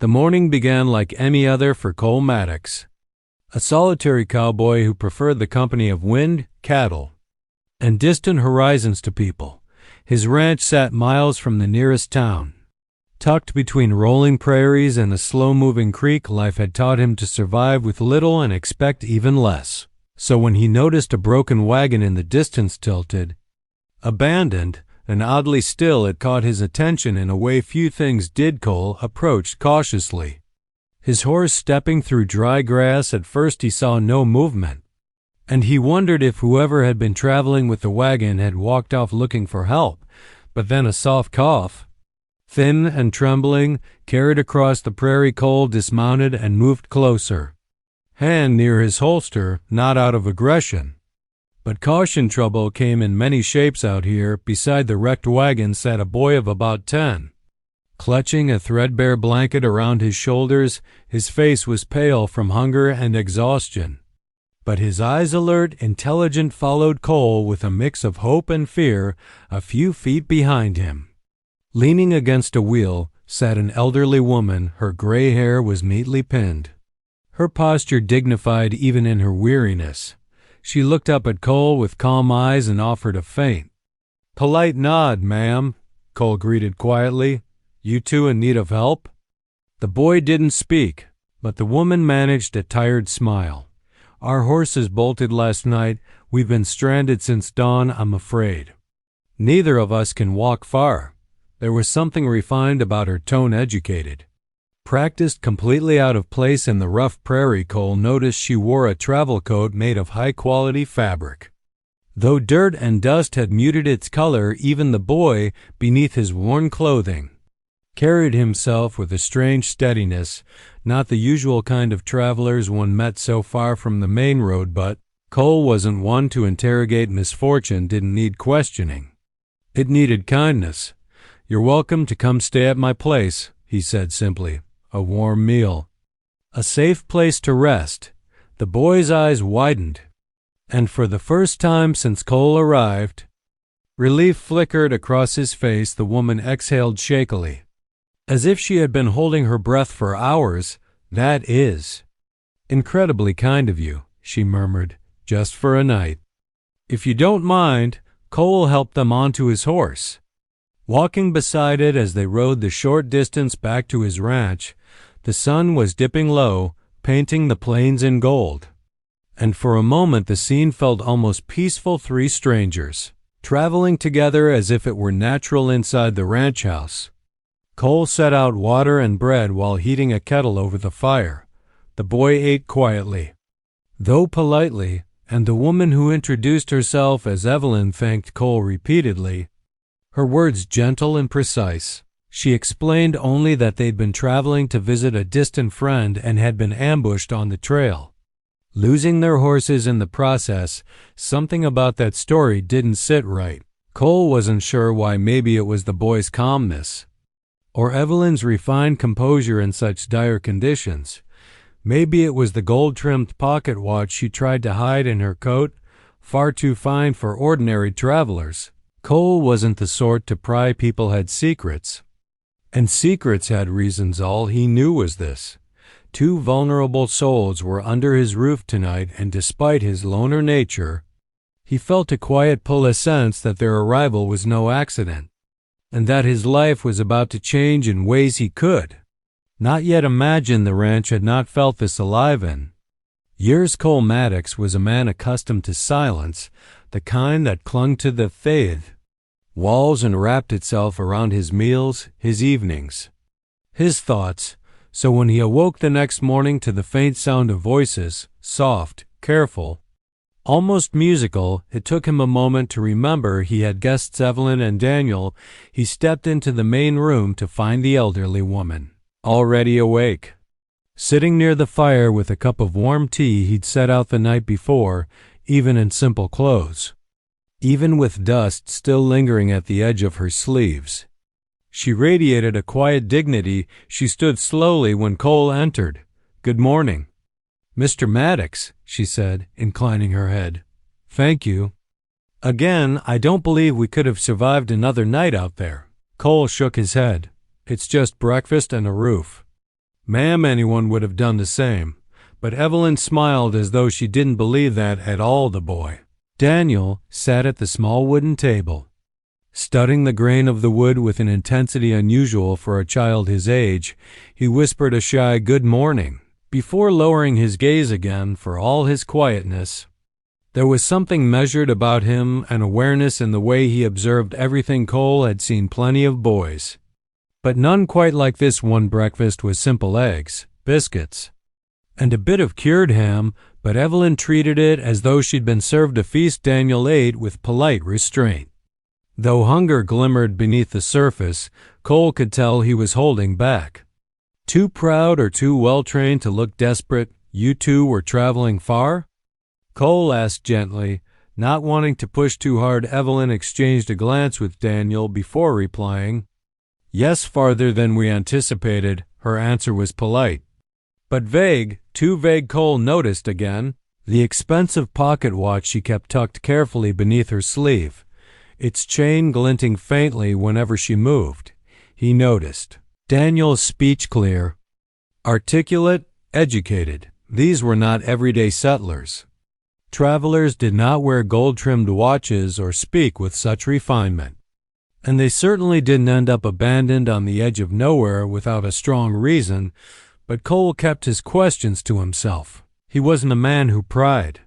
The morning began like any other for Cole Maddox, a solitary cowboy who preferred the company of wind, cattle, and distant horizons to people. His ranch sat miles from the nearest town. Tucked between rolling prairies and a slow-moving creek, life had taught him to survive with little and expect even less. So when he noticed a broken wagon in the distance, tilted, abandoned, and oddly still, it caught his attention in a way few things did. Cole approached cautiously, his horse stepping through dry grass. At first he saw no movement, and he wondered if whoever had been traveling with the wagon had walked off looking for help. But then a soft cough, thin and trembling, carried across the prairie. Cole dismounted and moved closer, hand near his holster, not out of aggression, but caution. Trouble came in many shapes out here. Beside the wrecked wagon sat a boy of about 10. Clutching a threadbare blanket around his shoulders, his face was pale from hunger and exhaustion, but his eyes, alert, intelligent, followed Cole with a mix of hope and fear. A few feet behind him, leaning against a wheel, sat an elderly woman. Her gray hair was neatly pinned, her posture dignified even in her weariness. She looked up at Cole with calm eyes and offered a faint, polite nod. "Ma'am," Cole greeted quietly. "You two in need of help?" The boy didn't speak, but the woman managed a tired smile. "Our horses bolted last night. We've been stranded since dawn. I'm afraid neither of us can walk far." There was something refined about her tone, educated, practiced, completely out of place in the rough prairie. Cole noticed she wore a travel coat made of high-quality fabric. Though dirt and dust had muted its color, even the boy, beneath his worn clothing, carried himself with a strange steadiness, not the usual kind of travelers one met so far from the main road. But Cole wasn't one to interrogate misfortune. Didn't need questioning. It needed kindness. "You're welcome to come stay at my place," he said simply. "A warm meal, a safe place to rest." The boy's eyes widened, and for the first time since Cole arrived, relief flickered across his face. The woman exhaled shakily, as if she had been holding her breath for hours. "That is incredibly kind of you," she murmured. "Just for a night. If you don't mind." Cole helped them onto his horse, walking beside it as they rode the short distance back to his ranch. The sun was dipping low, painting the plains in gold, and for a moment the scene felt almost peaceful. Three strangers, traveling together as if it were natural inside the ranch house. Cole set out water and bread while heating a kettle over the fire. The boy ate quietly, though politely, and the woman who introduced herself as Evelyn thanked Cole repeatedly, her words gentle and precise. She explained only that they'd been traveling to visit a distant friend and had been ambushed on the trail, losing their horses in the process. Something about that story didn't sit right. Cole wasn't sure why. Maybe it was the boy's calmness, or Evelyn's refined composure in such dire conditions. Maybe it was the gold-trimmed pocket watch she tried to hide in her coat, far too fine for ordinary travelers. Cole wasn't the sort to pry. People had secrets, and secrets had reasons. All he knew was this: two vulnerable souls were under his roof tonight, and despite his loner nature, he felt a quiet pull, a sense that their arrival was no accident, and that his life was about to change in ways he could not yet imagine. The ranch had not felt this alive in years. Cole Maddox was a man accustomed to silence, the kind that clung to the faith walls and wrapped itself around his meals, his evenings, his thoughts. So when he awoke the next morning to the faint sound of voices, soft, careful, almost musical, it took him a moment to remember he had guests, Evelyn and Daniel. He stepped into the main room to find the elderly woman, already awake, sitting near the fire with a cup of warm tea he'd set out the night before, even in simple clothes, even with dust still lingering at the edge of her sleeves. She radiated a quiet dignity. She stood slowly when Cole entered. "Good morning, Mr. Maddox," she said, inclining her head. "Thank you. Again, I don't believe we could have survived another night out there." Cole shook his head. "It's just breakfast and a roof." "Ma'am, anyone would have done the same." But Evelyn smiled as though she didn't believe that at all. The boy, Daniel, sat at the small wooden table, studying the grain of the wood with an intensity unusual for a child his age. He whispered a shy "good morning" before lowering his gaze again. For all his quietness, there was something measured about him, an awareness in the way he observed everything. Cole had seen plenty of boys, but none quite like this one. Breakfast was simple eggs, biscuits, and a bit of cured ham, but Evelyn treated it as though she'd been served a feast. Daniel ate with polite restraint. Though hunger glimmered beneath the surface, Cole could tell he was holding back. Too proud or too well-trained to look desperate. "You two were traveling far?" Cole asked gently, not wanting to push too hard. Evelyn exchanged a glance with Daniel before replying. "Yes, farther than we anticipated." Her answer was polite, but vague, too vague. Cole noticed again the expensive pocket watch she kept tucked carefully beneath her sleeve, its chain glinting faintly whenever she moved. He noticed Daniel's speech clear, articulate, educated. These were not everyday settlers. Travelers did not wear gold-trimmed watches or speak with such refinement. And they certainly didn't end up abandoned on the edge of nowhere without a strong reason. But Cole kept his questions to himself. He wasn't a man who pried.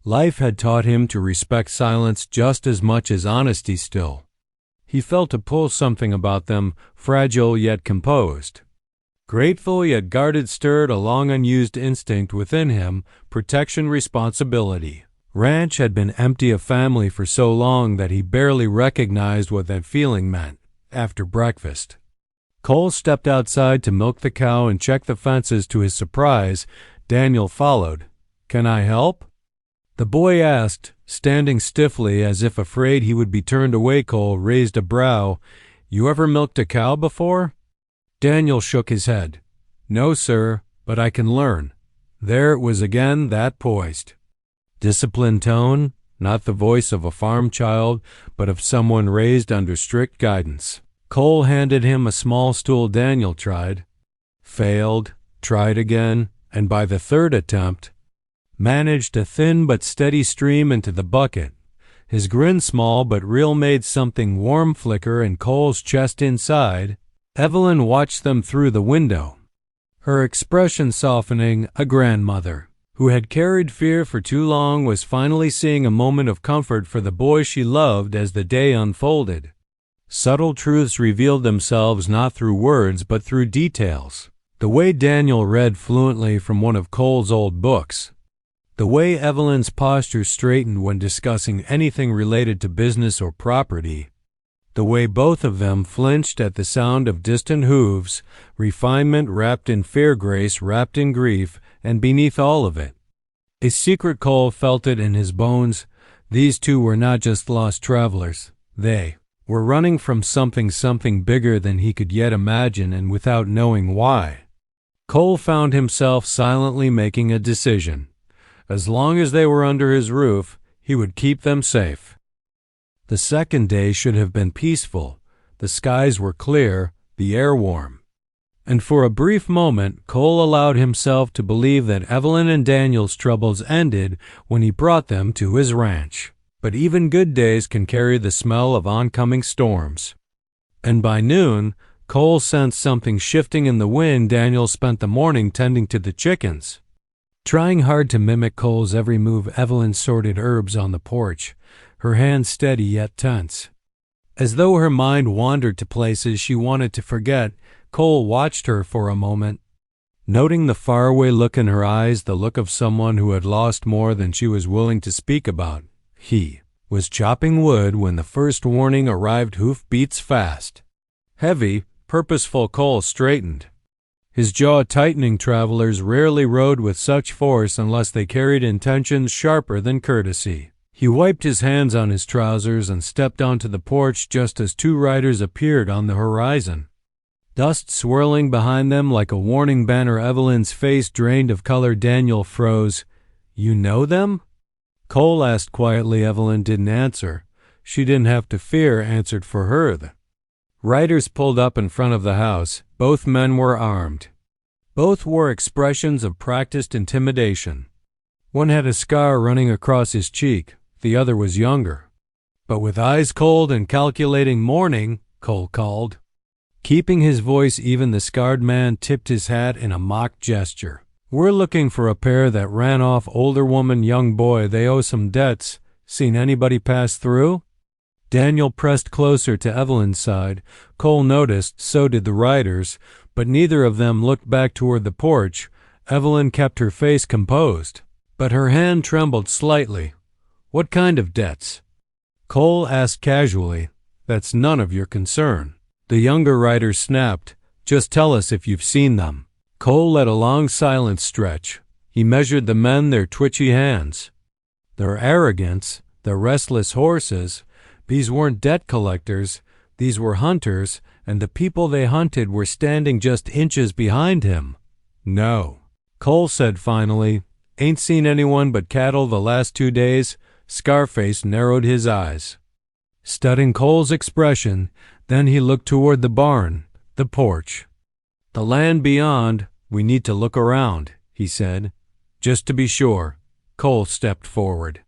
Life had taught him to respect silence just as much as honesty. Still, he felt a pull, something about them, fragile yet composed, grateful yet guarded, stirred a long unused instinct within him, protection, responsibility. Ranch had been empty of family for so long that he barely recognized what that feeling meant. After breakfast, Cole stepped outside to milk the cow and check the fences. To his surprise, Daniel followed. "Can I help?" the boy asked, standing stiffly as if afraid he would be turned away. Cole raised a brow. "You ever milked a cow before?" Daniel shook his head. "No, sir, but I can learn." There it was again, that poised, disciplined tone, not the voice of a farm child, but of someone raised under strict guidance. Cole handed him a small stool. Daniel tried, failed, tried again, and by the third attempt, managed a thin but steady stream into the bucket. His grin, small but real, made something warm flicker in Cole's chest inside. Evelyn watched them through the window, her expression softening. A grandmother who had carried fear for too long was finally seeing a moment of comfort for the boy she loved. As the day unfolded, subtle truths revealed themselves, not through words but through details. The way Daniel read fluently from one of Cole's old books, the way Evelyn's posture straightened when discussing anything related to business or property, the way both of them flinched at the sound of distant hooves, refinement wrapped in fear, grace wrapped in grief, and beneath all of it, a secret. Cole felt it in his bones. These two were not just lost travelers. They were running from something bigger than he could yet imagine, and without knowing why, Cole found himself silently making a decision. As long as they were under his roof, he would keep them safe. The second day should have been peaceful. The skies were clear, the air warm. And for a brief moment, Cole allowed himself to believe that Evelyn and Daniel's troubles ended when he brought them to his ranch. But even good days can carry the smell of oncoming storms. And by noon, Cole sensed something shifting in the wind. Daniel spent the morning tending to the chickens, trying hard to mimic Cole's every move. Evelyn sorted herbs on the porch, her hands steady yet tense, as though her mind wandered to places she wanted to forget. Cole watched her for a moment, noting the faraway look in her eyes, the look of someone who had lost more than she was willing to speak about. He was chopping wood when the first warning arrived. Hoof beats fast, heavy, purposeful. Cole straightened, his jaw tightening. Travelers rarely rode with such force unless they carried intentions sharper than courtesy. He wiped his hands on his trousers and stepped onto the porch just as two riders appeared on the horizon, dust swirling behind them like a warning banner. Evelyn's face drained of color. Daniel froze. "You know them?" Cole asked quietly. Evelyn didn't answer. She didn't have to fear answered for her. The riders pulled up in front of the house. Both men were armed, Both wore expressions of practiced intimidation. One had a scar running across his cheek, the other was younger. But with eyes cold and calculating morning, Cole called. Keeping his voice even, the scarred man tipped his hat in a mock gesture. "We're looking for a pair that ran off older woman, young boy. They owe some debts. Seen anybody pass through?" Daniel pressed closer to Evelyn's side. Cole noticed, so did the riders, but neither of them looked back toward the porch. Evelyn kept her face composed, but her hand trembled slightly. "What kind of debts?" Cole asked casually. "That's none of your concern." The younger rider snapped. "Just tell us if you've seen them." Cole let a long silence stretch. He measured the men, their twitchy hands, their arrogance, their restless horses. These weren't debt collectors. These were hunters, and the people they hunted were standing just inches behind him. "No," Cole said finally. "Ain't seen anyone but cattle the last 2 days." Scarface narrowed his eyes, studying Cole's expression. Then he looked toward the barn, the porch, the land beyond. "We need to look around," he said. "Just to be sure." Cole stepped forward,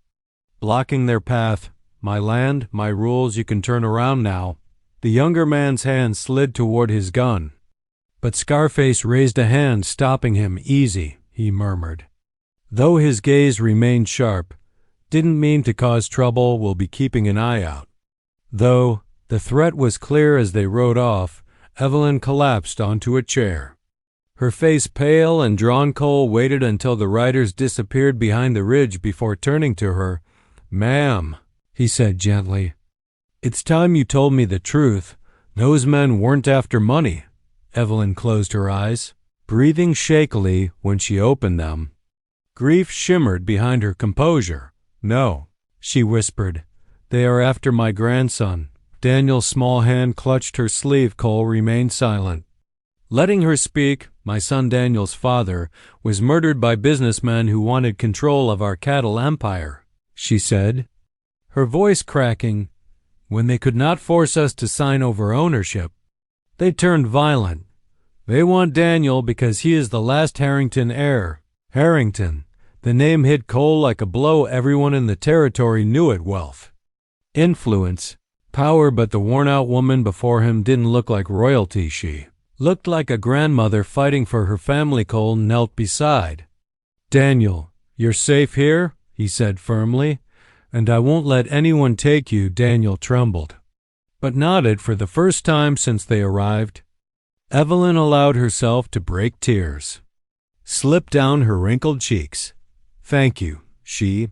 blocking their path. "My land, my rules, you can turn around now." The younger man's hand slid toward his gun, but Scarface raised a hand, stopping him. "Easy," he murmured, though his gaze remained sharp. "Didn't mean to cause trouble. We'll be keeping an eye out." Though the threat was clear as they rode off, Evelyn collapsed onto a chair, her face pale and drawn. Cole waited until the riders disappeared behind the ridge before turning to her. "Ma'am," he said gently, "it's time you told me the truth. Those men weren't after money." Evelyn closed her eyes, breathing shakily when she opened them. Grief shimmered behind her composure. "No," she whispered. "They are after my grandson." Daniel's small hand clutched her sleeve. Cole remained silent, letting her speak. "My son Daniel's father was murdered by businessmen who wanted control of our cattle empire," she said, her voice cracking. "When they could not force us to sign over ownership, they turned violent. They want Daniel because he is the last Harrington heir." Harrington. The name hit Cole like a blow. Everyone in the territory knew it. Wealth, influence, power, but the worn-out woman before him didn't look like royalty. She looked like a grandmother fighting for her family. Cole knelt beside. "Daniel, you're safe here," he said firmly, "and I won't let anyone take you." Daniel trembled, but nodded for the first time since they arrived. Evelyn allowed herself to break tears, slipped down her wrinkled cheeks. "Thank you," she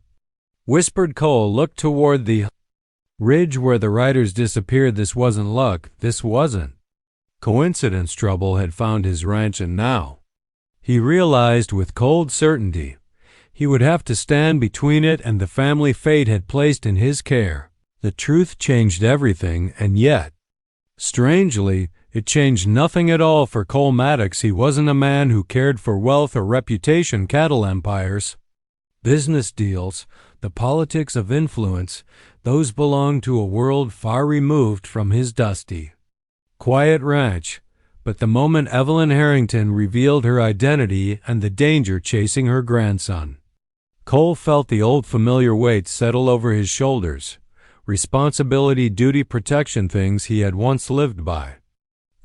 whispered. Cole looked toward the ridge where the riders disappeared. This wasn't luck. This wasn't coincidence. Trouble had found his ranch, and now, he realized with cold certainty, he would have to stand between it and the family fate had placed in his care. The truth changed everything, and yet, strangely, it changed nothing at all for Cole Maddox. He wasn't a man who cared for wealth or reputation, cattle empires, business deals, the politics of influence. Those belonged to a world far removed from his dusty, quiet ranch. But the moment Evelyn Harrington revealed her identity and the danger chasing her grandson, Cole felt the old familiar weight settle over his shoulders. Responsibility, duty, protection, things he had once lived by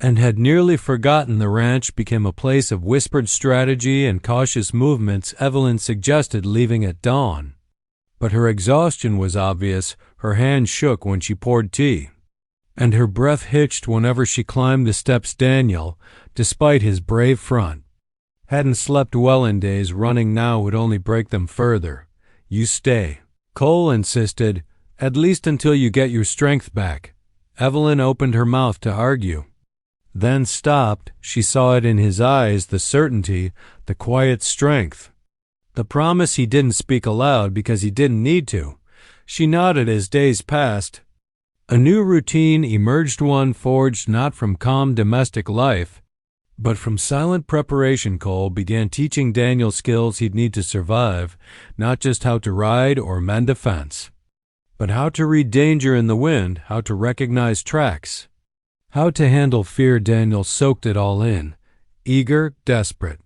and had nearly forgotten. The ranch became a place of whispered strategy and cautious movements. Evelyn suggested leaving at dawn, but her exhaustion was obvious. Her hand shook when she poured tea, and her breath hitched whenever she climbed the steps. Daniel, despite his brave front, hadn't slept well in days. Running now would only break them further. "You stay," Cole insisted, "at least until you get your strength back." Evelyn opened her mouth to argue, then stopped. She saw it in his eyes, the certainty, the quiet strength, the promise. He didn't speak aloud because he didn't need to. She nodded as days passed. A new routine emerged, one forged not from calm domestic life, but from silent preparation. Cole began teaching Daniel skills he'd need to survive, not just how to ride or mend a fence, but how to read danger in the wind, how to recognize tracks, how to handle fear. Daniel soaked it all in, eager, desperate.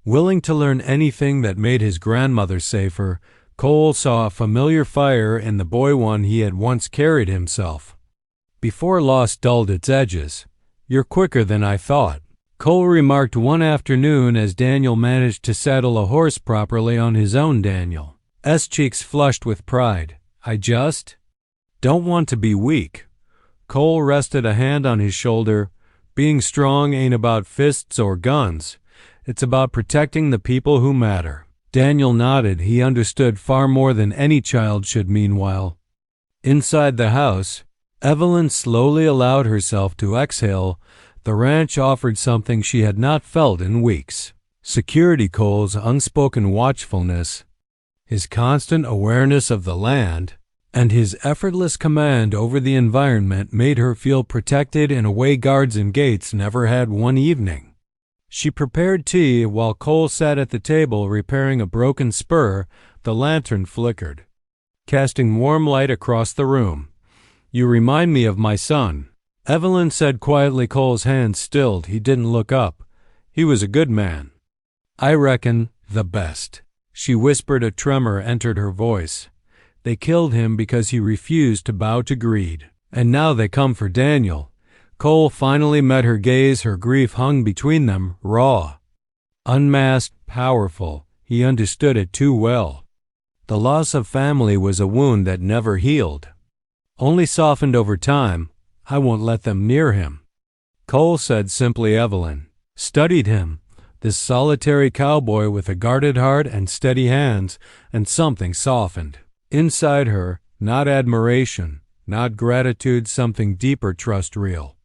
Willing to learn anything that made his grandmother safer, Cole saw a familiar fire in the boy one he had once carried himself. Before loss dulled its edges, "You're quicker than I thought," Cole remarked one afternoon as Daniel managed to saddle a horse properly on his own Daniel's cheeks flushed with pride. "I just don't want to be weak." Cole rested a hand on his shoulder. "Being strong ain't about fists or guns. It's about protecting the people who matter." Daniel nodded. He understood far more than any child should. Meanwhile, inside the house, Evelyn slowly allowed herself to exhale. The ranch offered something she had not felt in weeks. Security. Cole's unspoken watchfulness, his constant awareness of the land, and his effortless command over the environment made her feel protected in a way guards and gates never had. One evening, she prepared tea while Cole sat at the table repairing a broken spur. The lantern flickered, casting warm light across the room. "You remind me of my son," Evelyn said quietly. Cole's hand stilled. He didn't look up. "He was a good man." "I reckon the best," she whispered. A tremor entered her voice. "They killed him because he refused to bow to greed. And now they come for Daniel." Cole finally met her gaze. Her grief hung between them, raw, unmasked, powerful. He understood it too well. The loss of family was a wound that never healed, only softened over time. "I won't let them near him," Cole said simply. Evelyn studied him, this solitary cowboy with a guarded heart and steady hands, and something softened inside her. Not admiration, not gratitude, something deeper, trust, real,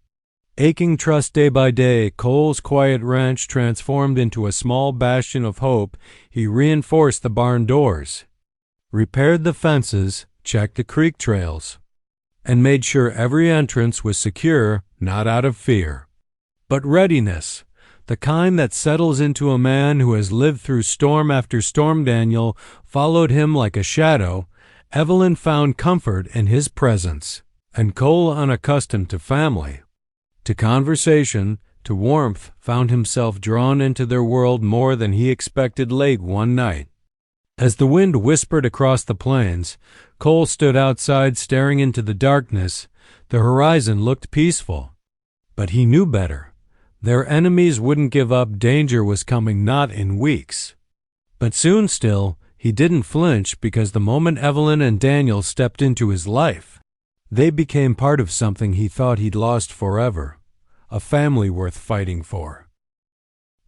aching trust. Day by day, Cole's quiet ranch transformed into a small bastion of hope. He reinforced the barn doors, repaired the fences, checked the creek trails, and made sure every entrance was secure, not out of fear, but readiness, the kind that settles into a man who has lived through storm after storm. Daniel followed him like a shadow. Evelyn found comfort in his presence, and Cole, unaccustomed to family, to conversation, to warmth, found himself drawn into their world more than he expected. Late one night, as the wind whispered across the plains, Cole stood outside staring into the darkness. The horizon looked peaceful, but he knew better. Their enemies wouldn't give up. Danger was coming, not in weeks, but soon. Still, he didn't flinch, because the moment Evelyn and Daniel stepped into his life, they became part of something he thought he'd lost forever, a family worth fighting for.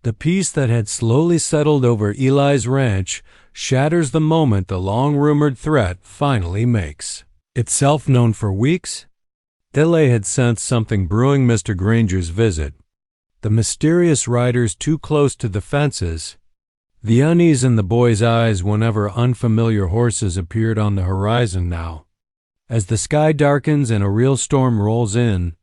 The peace that had slowly settled over Eli's ranch shatters the moment the long-rumored threat finally makes itself known. For weeks, Eli had sensed something brewing. Mr. Granger's visit, the mysterious riders too close to the fences, the unease in the boy's eyes whenever unfamiliar horses appeared on the horizon. Now, as the sky darkens and a real storm rolls in,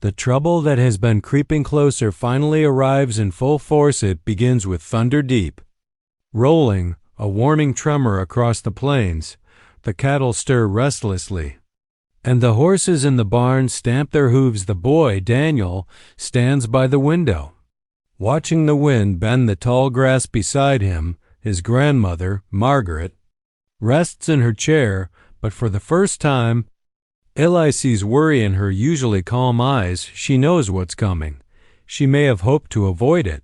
the trouble that has been creeping closer finally arrives in full force. It begins with thunder deep, rolling, a warning tremor across the plains. The cattle stir restlessly, and the horses in the barn stamp their hooves. The boy, Daniel, stands by the window, watching the wind bend the tall grass beside him. His grandmother, Margaret, rests in her chair, but for the first time, Eli sees worry in her usually calm eyes. She knows what's coming. She may have hoped to avoid it,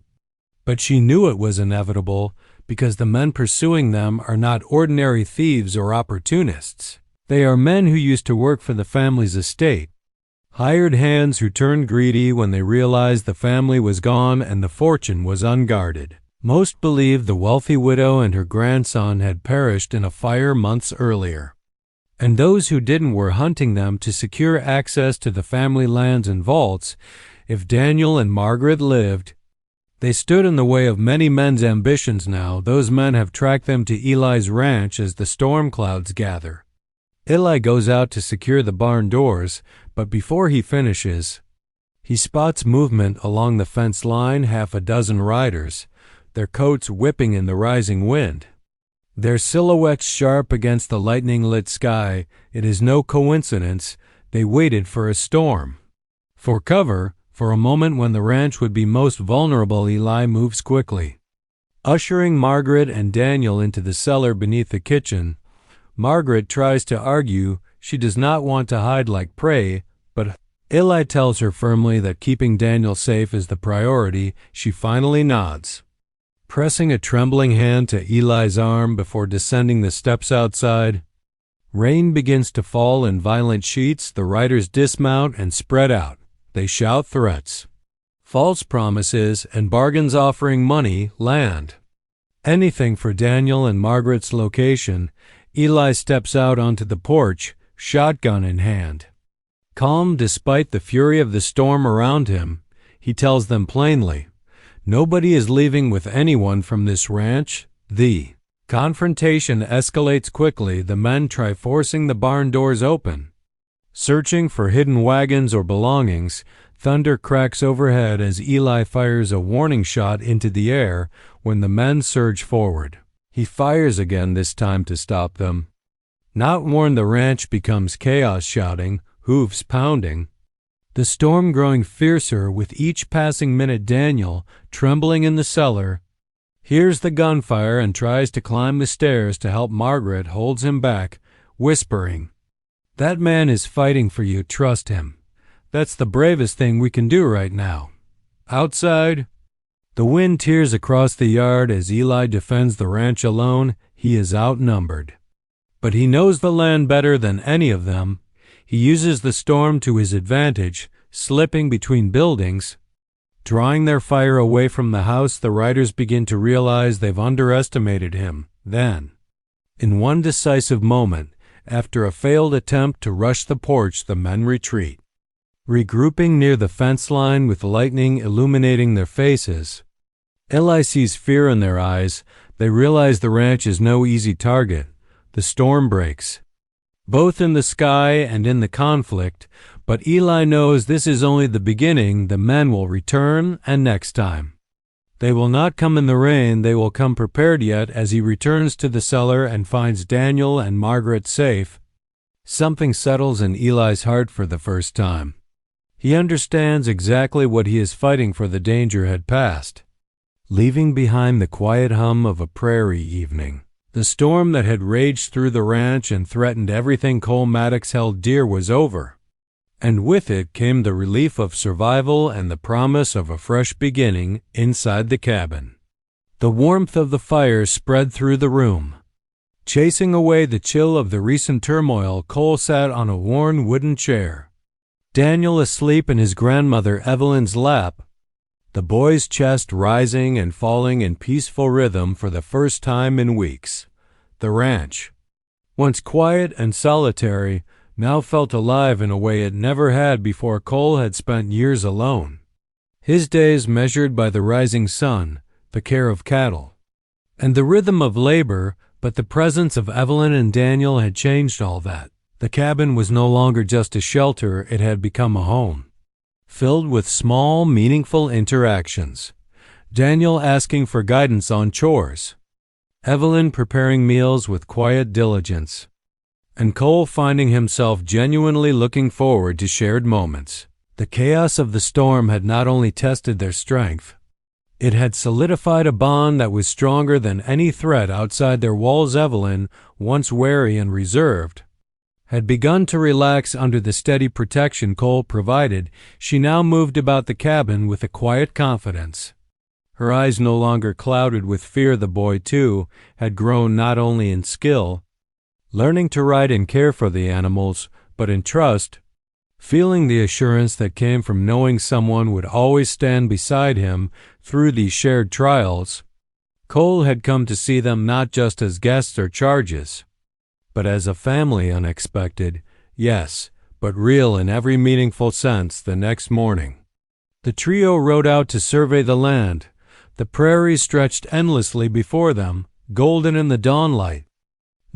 but she knew it was inevitable, because the men pursuing them are not ordinary thieves or opportunists. They are men who used to work for the family's estate, hired hands who turned greedy when they realized the family was gone and the fortune was unguarded. Most believed the wealthy widow and her grandson had perished in a fire months earlier, and those who didn't were hunting them to secure access to the family lands and vaults. If Daniel and Margaret lived, they stood in the way of many men's ambitions. Now, those men have tracked them to Eli's ranch as the storm clouds gather. Eli goes out to secure the barn doors, but before he finishes, he spots movement along the fence line. Half a dozen riders, their coats whipping in the rising wind, their silhouettes sharp against the lightning-lit sky. It is no coincidence. They waited for a storm, for cover, For a moment when the ranch would be most vulnerable, Eli moves quickly. Ushering Margaret and Daniel into the cellar beneath the kitchen, Margaret tries to argue she does not want to hide like prey, but Eli tells her firmly that keeping Daniel safe is the priority. She finally nods. Pressing a trembling hand to Eli's arm before descending the steps outside, rain begins to fall in violent sheets. The riders dismount and spread out. They shout threats, false promises, and bargains offering money, land, anything for Daniel and Margaret's location. Eli steps out onto the porch, shotgun in hand. Calm despite the fury of the storm around him, he tells them plainly, nobody is leaving with anyone from this ranch. The confrontation escalates quickly. The men try forcing the barn doors open. Searching for hidden wagons or belongings, thunder cracks overhead as Eli fires a warning shot into the air when the men surge forward. He fires again, this time to stop them. Not warned, the ranch becomes chaos, shouting, hoofs pounding. The storm growing fiercer with each passing minute. Daniel, trembling in the cellar, hears the gunfire and tries to climb the stairs to help. Margaret holds him back, whispering, that man is fighting for you, trust him. That's the bravest thing we can do right now. Outside, the wind tears across the yard as Eli defends the ranch alone. He is outnumbered. But he knows the land better than any of them. He uses the storm to his advantage, slipping between buildings, drawing their fire away from the house. The riders begin to realize they've underestimated him. Then, in one decisive moment, after a failed attempt to rush the porch, the men retreat. Regrouping near the fence line with lightning illuminating their faces, Eli sees fear in their eyes. They realize the ranch is no easy target. The storm breaks, both in the sky and in the conflict, but Eli knows this is only the beginning. The men will return, and next time. They will not come in the rain. They will come prepared. Yet, as he returns to the cellar and finds Daniel and Margaret safe, something settles in Eli's heart for the first time. He understands exactly what he is fighting for. The danger had passed, leaving behind the quiet hum of a prairie evening. The storm that had raged through the ranch and threatened everything Cole Maddox held dear was over. And with it came the relief of survival and the promise of a fresh beginning inside the cabin. The warmth of the fire spread through the room. Chasing away the chill of the recent turmoil, Cole sat on a worn wooden chair, Daniel asleep in his grandmother Evelyn's lap, the boy's chest rising and falling in peaceful rhythm for the first time in weeks. The ranch, once quiet and solitary, now felt alive in a way it never had before. Cole had spent years alone, his days measured by the rising sun, the care of cattle, and the rhythm of labor, but the presence of Evelyn and Daniel had changed all that. The cabin was no longer just a shelter, it had become a home, filled with small, meaningful interactions. Daniel asking for guidance on chores, Evelyn preparing meals with quiet diligence, and Cole finding himself genuinely looking forward to shared moments. The chaos of the storm had not only tested their strength, it had solidified a bond that was stronger than any threat outside their walls. Evelyn, once wary and reserved, had begun to relax under the steady protection Cole provided. She now moved about the cabin with a quiet confidence, her eyes no longer clouded with fear. The boy, too, had grown not only in skill, learning to ride and care for the animals, but in trust, feeling the assurance that came from knowing someone would always stand beside him through these shared trials. Cole had come to see them not just as guests or charges, but as a family. Unexpected, yes, but real in every meaningful sense. The next morning, the trio rode out to survey the land. The prairie stretched endlessly before them, golden in the dawnlight,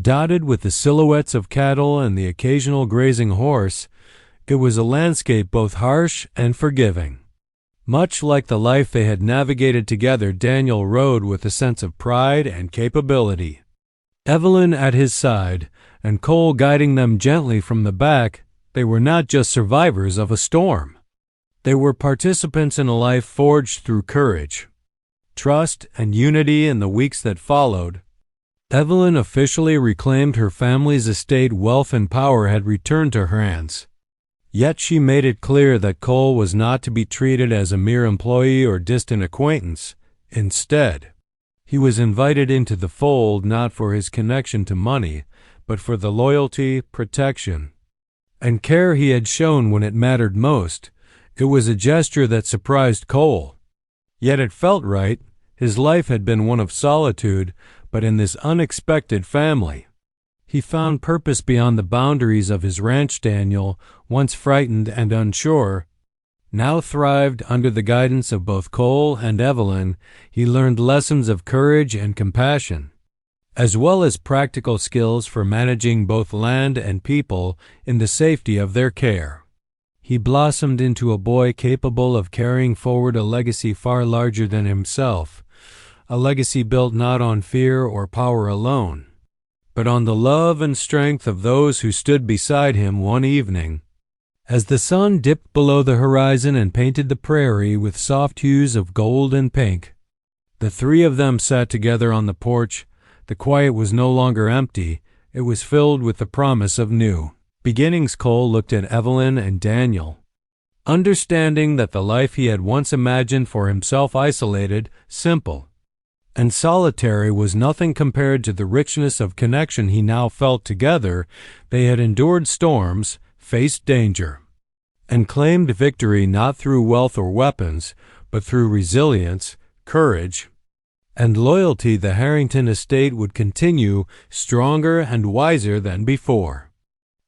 dotted with the silhouettes of cattle and the occasional grazing horse. It was a landscape both harsh and forgiving. Much like the life they had navigated together, Daniel rode with a sense of pride and capability, Evelyn at his side, and Cole guiding them gently from the back. They were not just survivors of a storm. They were participants in a life forged through courage, trust, and unity. In the weeks that followed, Evelyn officially reclaimed her family's estate. Wealth and power had returned to her hands. Yet she made it clear that Cole was not to be treated as a mere employee or distant acquaintance. Instead, he was invited into the fold not for his connection to money, but for the loyalty, protection, and care he had shown when it mattered most. It was a gesture that surprised Cole. Yet it felt right. His life had been one of solitude, but in this unexpected family, he found purpose beyond the boundaries of his ranch. Daniel, once frightened and unsure, now thrived under the guidance of both Cole and Evelyn. He learned lessons of courage and compassion, as well as practical skills for managing both land and people in the safety of their care. He blossomed into a boy capable of carrying forward a legacy far larger than himself, a legacy built not on fear or power alone, but on the love and strength of those who stood beside him. One evening, as the sun dipped below the horizon and painted the prairie with soft hues of gold and pink, the three of them sat together on the porch. The quiet was no longer empty. It was filled with the promise of new beginnings. Cole looked at Evelyn and Daniel, understanding that the life he had once imagined for himself, isolated, simple, and solitary, was nothing compared to the richness of connection he now felt. Together, they had endured storms, faced danger, and claimed victory not through wealth or weapons, but through resilience, courage, and loyalty. The Harrington estate would continue stronger and wiser than before.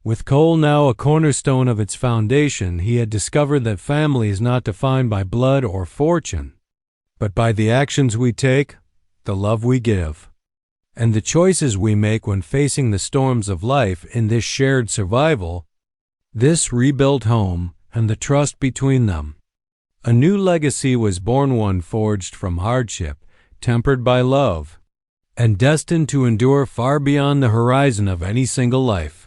With Cole now a cornerstone of its foundation, he had discovered that family is not defined by blood or fortune, but by the actions we take, the love we give, and the choices we make when facing the storms of life. In this shared survival, this rebuilt home, and the trust between them, a new legacy was born, one forged from hardship, tempered by love, and destined to endure far beyond the horizon of any single life.